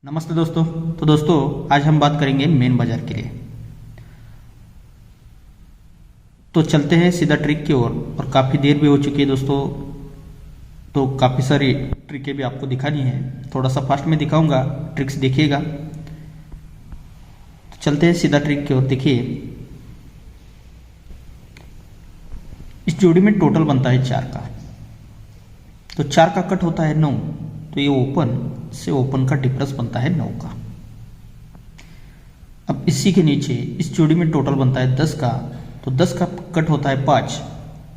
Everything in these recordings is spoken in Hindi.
नमस्ते दोस्तों। तो दोस्तों आज हम बात करेंगे मेन बाजार के लिए। तो चलते हैं सीधा ट्रिक की ओर। और काफ़ी देर भी हो चुकी है दोस्तों, तो काफ़ी सारी ट्रिकें भी आपको दिखानी है। थोड़ा सा फास्ट में दिखाऊंगा, ट्रिक्स देखिएगा। तो चलते हैं सीधा ट्रिक की ओर। देखिए, इस जोड़ी में टोटल बनता है 4 का। तो 4 का कट होता है 9, तो ये ओपन से ओपन का डिफरेंस बनता है 9 का। अब इसी के नीचे इस जोड़ी में टोटल बनता है 10 का, तो 10 का कट होता है 5।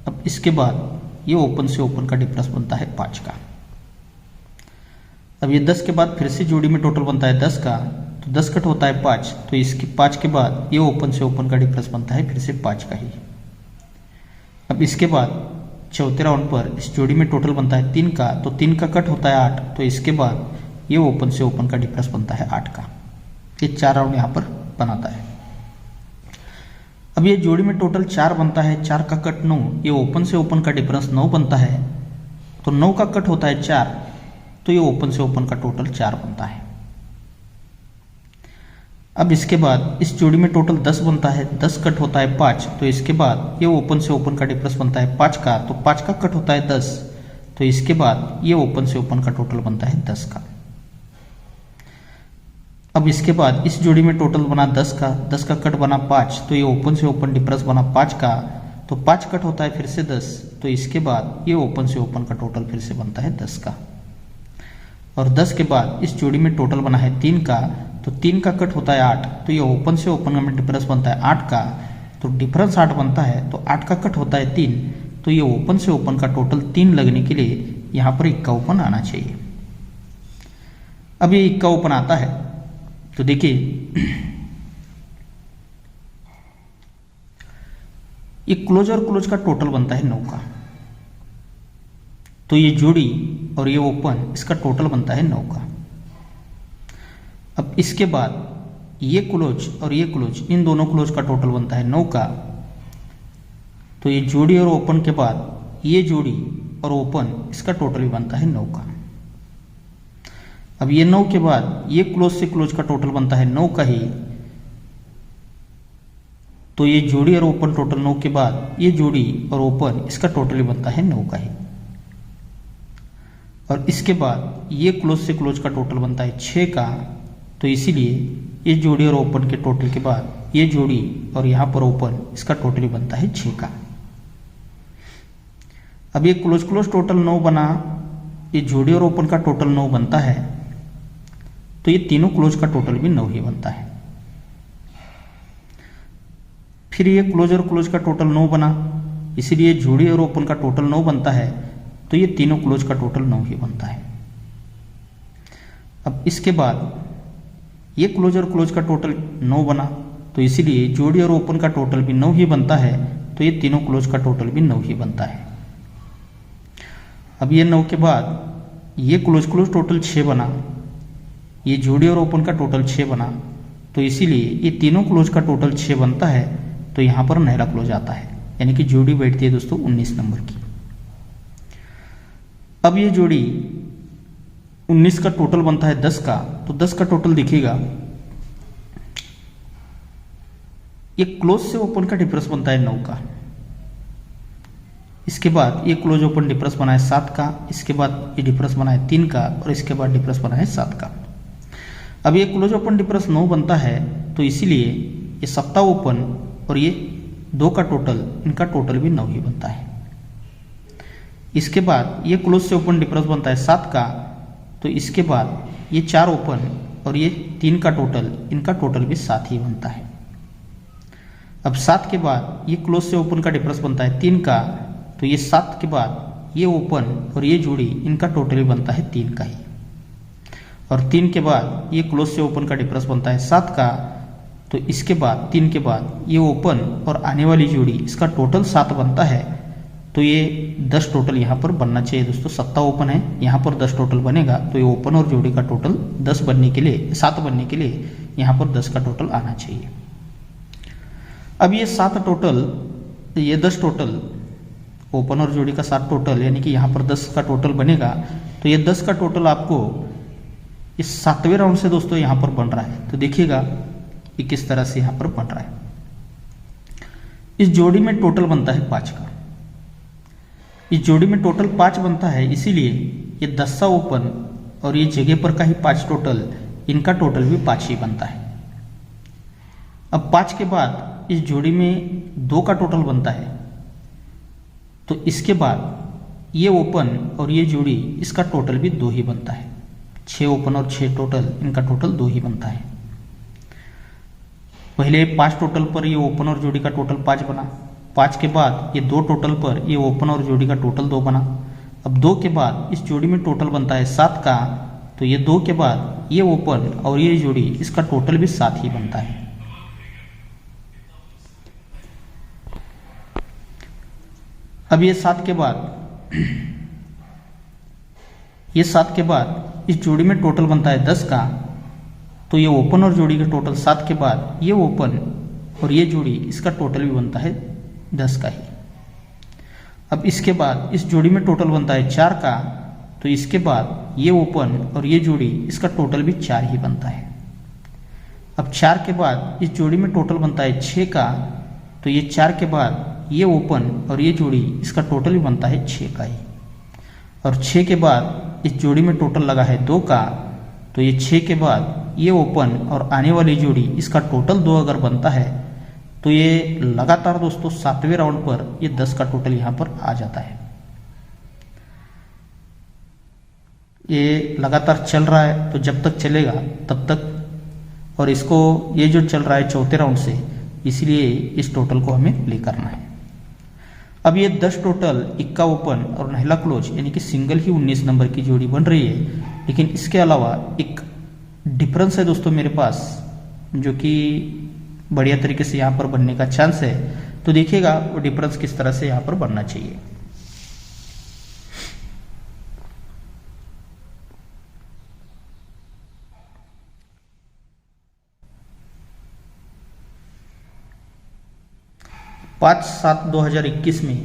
अब इसके बाद ये ओपन से ओपन का डिफरेंस बनता है 5 का। अब ये 10 के बाद फिर से जोड़ी में टोटल बनता है 10 का, तो 10 कट होता है 5, तो इसके 5 के बाद ये ओपन से ओपन का डिफरेंस बनता है फिर से 5 का ही। अब इसके बाद चौथे राउंड पर इस जोड़ी में टोटल बनता है 3 का, तो 3 का कट होता है 8, तो इसके बाद ये ओपन से ओपन का डिफरेंस बनता है 8 का। ये 4 राउंड यहाँ पर बनाता है। अब ये जोड़ी में टोटल 4 बनता है, 4 का कट 9, ये ओपन से ओपन का डिफरेंस 9 बनता है। तो 9 का कट होता है 4, तो ये ओपन से ओपन का टोटल 4 बनता है। अब इसके बाद इस जोड़ी में टोटल 10 बनता है, 10 कट होता है 5, तो इसके बाद ये ओपन से ओपन का डिफरेंस बनता है 5 का, तो 5 का कट होता है 10, तो इसके बाद ये ओपन से ओपन का टोटल बनता है 10 का। अब इसके बाद इस जोड़ी में टोटल बना 10 का, 10 का कट बना 5, तो ये ओपन से ओपन डिफरेंस बना 5 का, तो 5 कट होता है फिर से 10, तो इसके बाद ये ओपन से ओपन का टोटल फिर से बनता है 10 का। और 10 के बाद इस जोड़ी में टोटल बना है 3 का, तो 3 का कट होता है 8, तो ये ओपन से ओपन में डिफरेंस बनता है 8 का, तो डिफरेंस 8 बनता है, तो 8 का कट होता है 3, तो ये ओपन से ओपन का टोटल 3 लगने के लिए यहाँ पर इक्का ओपन आना चाहिए। अब ये इक्का ओपन आता है, तो देखिए ये क्लोज और क्लोज का टोटल बनता है 9 का। तो ये जोड़ी और ये ओपन, इसका टोटल बनता है 9 का। अब इसके बाद ये क्लोज और ये क्लोज, इन दोनों क्लोज का टोटल बनता है 9 का। तो ये जोड़ी और ओपन के बाद ये जोड़ी और ओपन, इसका टोटल भी बनता है 9 का। अब ये 9 के बाद ये क्लोज से क्लोज का टोटल बनता है 9 का ही। तो ये जोड़ी और ओपन टोटल 9 के बाद ये जोड़ी और ओपन, इसका टोटल भी बनता है 9 का ही। और इसके बाद ये क्लोज से क्लोज का टोटल बनता है 6 का, तो इसीलिए ये जोड़ी और ओपन के टोटल के बाद ये जोड़ी और यहाँ पर ओपन, इसका टोटल ही बनता है 6 का। अब ये क्लोज क्लोज टोटल 9 बना, ये जोड़ी और ओपन का टोटल 9 बनता है, तो ये तीनों क्लोज का टोटल भी 9 ही बनता है। फिर ये क्लोज और क्लोज का टोटल 9 बना, इसीलिए जोड़ी और ओपन का टोटल 9 बनता है, तो ये तीनों क्लोज का टोटल 9 ही बनता है। अब इसके बाद ये क्लोज और क्लोज का टोटल 9 बना, तो इसीलिए जोड़ी और ओपन का टोटल भी 9 ही बनता है, तो ये तीनों क्लोज का टोटल भी 9 ही बनता है। अब ये 9 के बाद ये क्लोज क्लोज टोटल 6 बना, ये जोड़ी और ओपन का टोटल 6 बना, तो इसीलिए ये तीनों क्लोज का टोटल 6 बनता है, तो यहाँ पर नहरा क्लोज आता है, यानी कि जोड़ी बैठती है दोस्तों 19 नंबर की। अब ये जोड़ी 19 का टोटल बनता है 10 का, तो 10 का टोटल दिखेगा, ये क्लोज से ओपन का डिफरेंस बनता है 9 का। इसके बाद ये क्लोज ओपन डिफरेंस बना है 7 का, इसके बाद ये डिफरेंस बना है 3 का, और इसके बाद डिफरेंस बना है 7 का। अब ये क्लोज ओपन डिफरेंस 9 बनता है, तो इसीलिए ये सप्ताह ओपन और ये 2 का टोटल, इनका टोटल भी 9 ही बनता है। इसके बाद ये क्लोज से ओपन डिफरेंस बनता है 7 का, तो इसके बाद ये 4 ओपन और ये 3 का टोटल, इनका टोटल भी 7 ही बनता है। अब 7 के बाद ये क्लोज से ओपन का डिफरेंस बनता है 3 का, तो ये 7 के बाद ये ओपन और ये जोड़ी, इनका टोटल भी बनता है 3 का ही। और 3 के बाद ये क्लोज से ओपन का डिफरेंस बनता है 7 का, तो इसके बाद 3 के बाद ये ओपन और आने वाली जोड़ी, इसका टोटल 7 बनता है, तो ये 10 टोटल यहाँ पर बनना चाहिए दोस्तों। 7 ओपन है, यहाँ पर 10 टोटल बनेगा, तो ये ओपन और जोड़ी का टोटल 10 बनने के लिए, 7 बनने के लिए यहाँ पर 10 का टोटल आना चाहिए। अब ये 7 टोटल, ये 10 टोटल, ओपन और जोड़ी का 7 टोटल, यानी कि यहाँ पर 10 का टोटल बनेगा, तो ये 10 का टोटल आपको इस 7वें राउंड से दोस्तों यहाँ पर बन रहा है। तो देखिएगा ये किस तरह से यहाँ पर बन रहा है। इस जोड़ी में टोटल बनता है 5 का। इस जोड़ी में टोटल 5 बनता है, इसीलिए ये 10 ओपन और ये जगह पर का ही 5 टोटल, इनका टोटल भी 5 ही बनता है। अब 5 के बाद इस जोड़ी में 2 का टोटल बनता है, तो इसके बाद ये ओपन और ये जोड़ी इसका टोटल भी 2 ही बनता है। 6 ओपन और 6 टोटल, इनका टोटल 2 ही बनता है। पहले 5 टोटल पर ये ओपन और जोड़ी का टोटल 5 बना। 5 के बाद ये 2 टोटल पर ये ओपन और जोड़ी का टोटल 2 बना। अब 2 के बाद इस जोड़ी में टोटल बनता है 7 का, तो ये 2 के बाद ये ओपन और ये जोड़ी इसका टोटल भी 7 ही बनता है। अब ये 7 के बाद इस जोड़ी में टोटल बनता है 10 का, तो ये ओपन और जोड़ी का टोटल 7 के बाद ये ओपन और ये जोड़ी इसका टोटल भी बनता है 10 का ही। अब इसके बाद इस जोड़ी में टोटल बनता है 4 का, तो इसके बाद ये ओपन और ये जोड़ी इसका टोटल भी 4 ही बनता है। अब 4 के बाद इस जोड़ी में टोटल बनता है 6 का, तो ये 4 के बाद ये ओपन और ये जोड़ी इसका टोटल भी बनता है 6 का ही। और 6 के बाद इस जोड़ी में टोटल लगा है 2 का, तो ये 6 के बाद ये ओपन और आने वाली जोड़ी इसका टोटल 2 अगर बनता है, तो ये लगातार दोस्तों 7वें राउंड पर ये 10 का टोटल यहाँ पर आ जाता है। ये लगातार चल रहा है, तो जब तक चलेगा तब तक, और इसको ये जो चल रहा है 4थे राउंड से, इसलिए इस टोटल को हमें प्ले करना है। अब ये 10 टोटल, इक्का ओपन और नहला क्लोज यानी कि सिंगल ही 19 नंबर की जोड़ी बन रही है। लेकिन इसके अलावा एक डिफरेंस है दोस्तों मेरे पास, जो कि बढ़िया तरीके से यहाँ पर बनने का चांस है। तो देखिएगा वो डिफरेंस किस तरह से यहाँ पर बनना चाहिए। पाँच 7/2021 में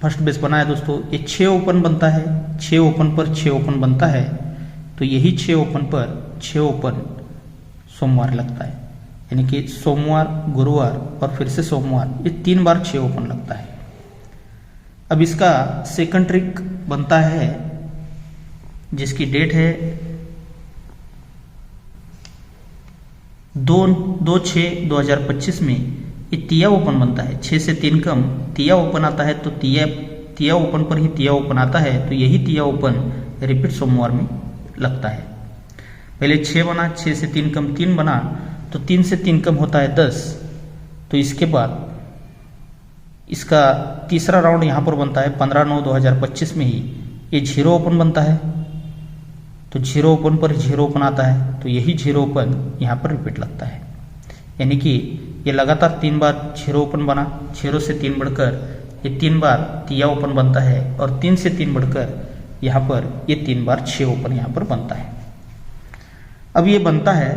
फर्स्ट बेस बना है दोस्तों। ये 6 ओपन बनता है, 6 ओपन पर 6 ओपन बनता है, तो यही 6 ओपन पर 6 ओपन सोमवार लगता है, यानी कि सोमवार, गुरुवार और फिर से सोमवार, ये 3 बार 6 ओपन लगता है। अब इसका सेकंड ट्रिक बनता है, जिसकी डेट है 2/6/2025 में। ये तिया ओपन बनता है, 6 से 3 कम तिया ओपन आता है, तो तिया ओपन पर ही तिया ओपन आता है, तो यही तिया ओपन रिपीट सोमवार में लगता है। पहले 6 बना, 6 से 3 कम 3 बना, तो 3 से 3 कम होता है 10। तो इसके बाद इसका तीसरा राउंड यहाँ पर बनता है 15/9/2025 में ही। ये 0 ओपन बनता है, तो 0 ओपन पर 0 ओपन आता है, तो यही 0 ओपन यहाँ पर रिपीट लगता है। यानी कि ये लगातार 3 बार 0 ओपन बना, 0 से 3 बढ़कर ये 3 बार तिया ओपन बनता है, और 3 से 3 बढ़कर यहाँ पर ये 3 बार 6 ओपन यहाँ पर बनता है। अब ये बनता है,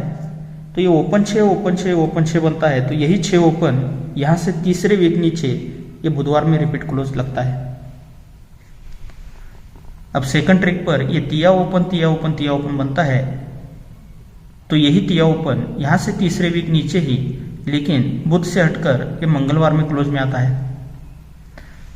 तो ये ओपन 6 ओपन 6 ओपन 6 बनता है, तो यही 6 ओपन यहाँ से तीसरे वीक नीचे ये बुधवार में रिपीट क्लोज लगता है। अब सेकंड ट्रिक पर ये तिया ओपन तिया ओपन तिया ओपन बनता है, तो यही तिया ओपन यहाँ से तीसरे वीक नीचे ही, लेकिन बुध से हटकर ये मंगलवार में क्लोज में आता है।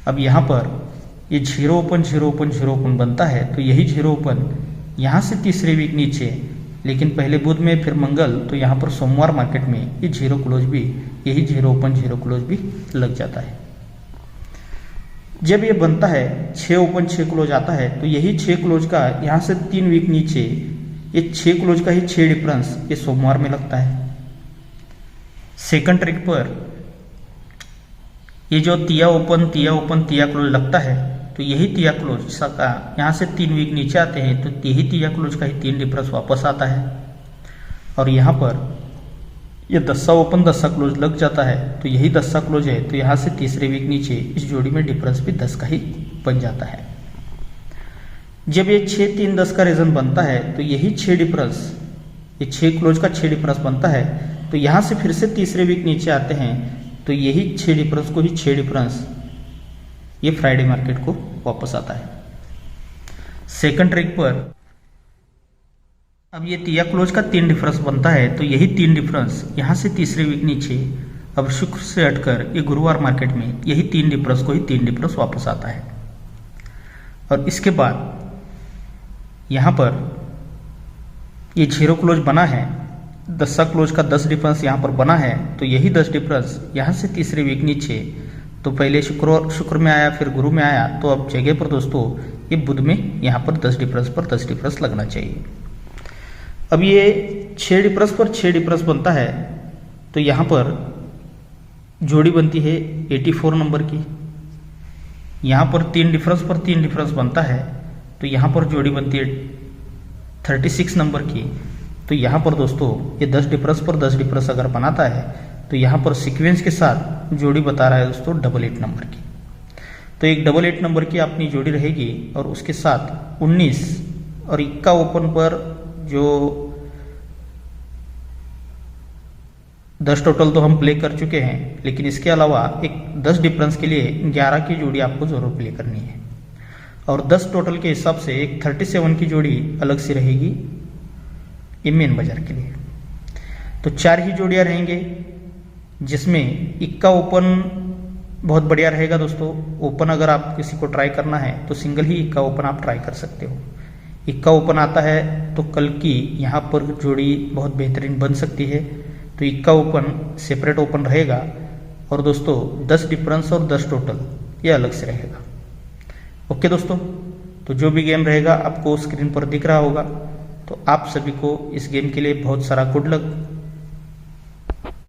अब यहाँ पर ये 0 ओपन 0 ओपन 0 ओपन बनता है, तो यही 0 ओपन यहाँ से तीसरे वीक नीचे, लेकिन पहले बुध में फिर मंगल, तो यहाँ पर सोमवार मार्केट में ये 0 क्लोज भी, यही 0 ओपन 0 क्लोज भी लग जाता है। जब ये बनता है 6 ओपन 6 क्लोज आता है, तो यही 6 क्लोज का यहाँ से 3 वीक नीचे ये 6 क्लोज का ही 6 डिफरेंस ये सोमवार में लगता है। सेकंड ट्रिक पर ये जो तिया ओपन तिया क्लोज लगता है, तो यही तिया क्लोज का यहाँ से 3 वीक नीचे आते हैं, तो यही तिया क्लोज का ही 3 डिफरेंस वापस आता है। और यहाँ पर ये 10 ओपन 10 क्लोज लग जाता है, तो यही 10 क्लोज है, तो यहाँ से तीसरे वीक नीचे इस जोड़ी में डिफरेंस भी 10 का ही बन जाता है। जब ये 6 3 10 का रीजन बनता है, तो यही 6 डिफरेंस, ये 6 क्लोज का 6 डिफरेंस बनता है, तो यहाँ से फिर से तीसरे वीक नीचे आते हैं, तो यही 6 डिफरेंस को ही 6 डिफरेंस ये फ्राइडे मार्केट को वापस आता है। सेकंड ट्रिक पर अब ये तिया क्लोज का 3 डिफरेंस बनता है, तो यही 3 डिफरेंस यहाँ से तीसरे वीक नीचे, अब शुक्र से हटकर ये गुरुवार मार्केट में यही 3 डिफरेंस को ही 3 डिफरेंस वापस आता है। और इसके बाद यहाँ पर ये 0 क्लोज बना है, 10 क्लोज का 10 डिफरेंस यहाँ पर बना है, तो यही 10 डिफरेंस यहाँ से तीसरे वीक नीचे, तो पहले शुक्र में आया, फिर गुरु में आया, तो अब जगह पर दोस्तों ये बुध में यहाँ पर 10 डिफरेंस पर 10 डिफरेंस लगना चाहिए। अब ये 6 डिफरेंस पर 6 डिफरेंस बनता है, तो यहाँ पर जोड़ी बनती है 84 नंबर की। यहाँ पर 3 डिफरेंस पर 3 डिफरेंस बनता है, तो यहाँ पर जोड़ी बनती है 36 नंबर की। तो यहाँ पर दोस्तों ये 10 डिफरेंस पर 10 डिफरेंस अगर बनाता है, तो यहाँ पर सीक्वेंस के साथ जोड़ी बता रहा है दोस्तों 88 नंबर की। तो एक 88 नंबर की अपनी जोड़ी रहेगी, और उसके साथ 19 और 21 ओपन पर जो 10 टोटल तो हम प्ले कर चुके हैं, लेकिन इसके अलावा एक 10 डिफरेंस के लिए 11 की जोड़ी आपको जरूर प्ले करनी है। और 10 टोटल के हिसाब से एक 37 की जोड़ी अलग से रहेगी ये मेन बाजार के लिए। तो 4 ही जोड़ियां रहेंगे, जिसमें 21 ओपन बहुत बढ़िया रहेगा दोस्तों। ओपन अगर आप किसी को ट्राई करना है तो सिंगल ही 21 ओपन आप ट्राई कर सकते हो। 21 ओपन आता है तो कल की यहाँ पर जोड़ी बहुत बेहतरीन बन सकती है। तो 21 ओपन सेपरेट ओपन रहेगा, और दोस्तों 10 डिफरेंस और 10 टोटल ये अलग से रहेगा। ओके दोस्तों, तो जो भी गेम रहेगा आपको स्क्रीन पर दिख रहा होगा। तो आप सभी को इस गेम के लिए बहुत सारा गुड लक।